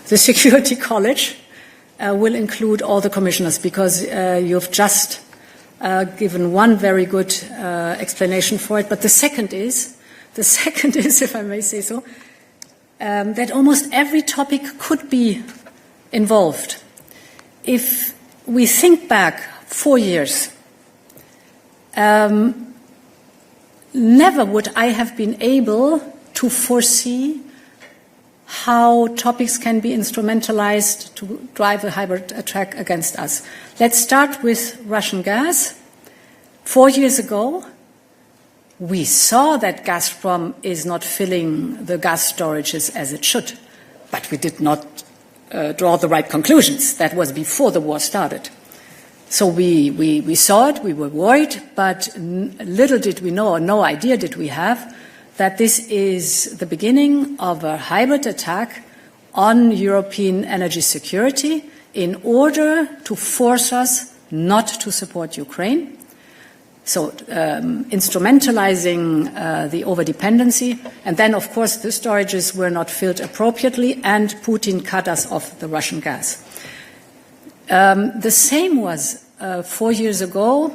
the Security College will include all the commissioners, because you've just given one very good explanation for it. But the second is, if I may say so, that almost every topic could be involved. If we think back 4 years, never would I have been able to foresee how topics can be instrumentalized to drive a hybrid attack against us. Let's start with Russian gas. 4 years ago, we saw that Gazprom is not filling the gas storages as it should, but we did not draw the right conclusions. That was before the war started. So we saw it, we were worried, but little did we know, or no idea did we have, that this is the beginning of a hybrid attack on European energy security in order to force us not to support Ukraine. So instrumentalizing the overdependency. And then, of course, the storages were not filled appropriately, and Putin cut us off the Russian gas. The same was 4 years ago,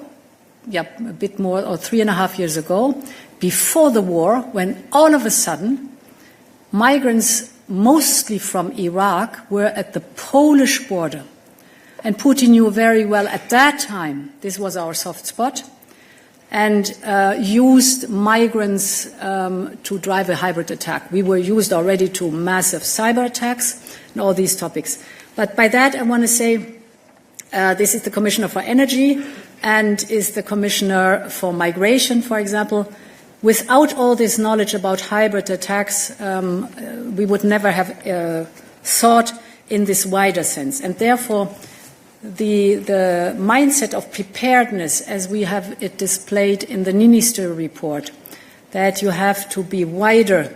a bit more, or 3.5 years ago, before the war, when all of a sudden migrants, mostly from Iraq, were at the Polish border. And Putin knew very well at that time this was our soft spot, and used migrants to drive a hybrid attack. We were used already to massive cyber attacks and all these topics. But by that, I want to say this is the Commissioner for Energy and is the Commissioner for Migration, for example. Without all this knowledge about hybrid attacks, we would never have thought in this wider sense. And therefore, the mindset of preparedness, as we have it displayed in the Ninister report, that you have to be wider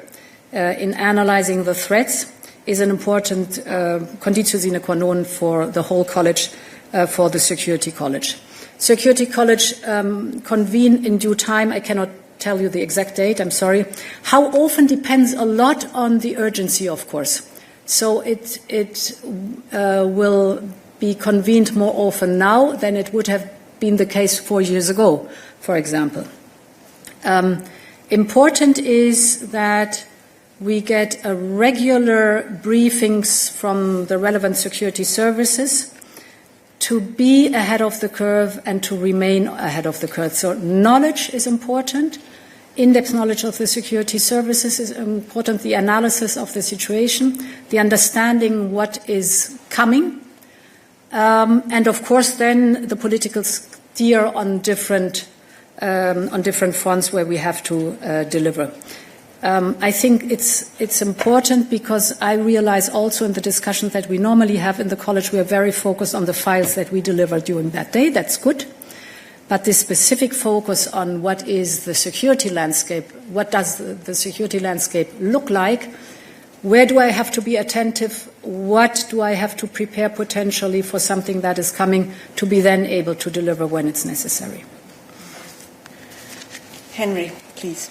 in analyzing the threats, is an important conditio sine qua non for the whole college, for the Security College. Security College convene in due time. I cannot tell you the exact date, I'm sorry. How often depends a lot on the urgency, of course. So it will be convened more often now than it would have been the case 4 years ago, for example. Important is that we get regular briefings from the relevant security services to be ahead of the curve and to remain ahead of the curve. So knowledge is important. In-depth knowledge of the security services is important. The analysis of the situation, the understanding what is coming, and of course then the political steer on different fronts where we have to deliver. I think it's important because I realize also in the discussions that we normally have in the college, we are very focused on the files that we deliver during that day. That's good. But this specific focus on what is the security landscape, what does the security landscape look like, where do I have to be attentive, what do I have to prepare potentially for something that is coming to be then able to deliver when it's necessary. Henry, please.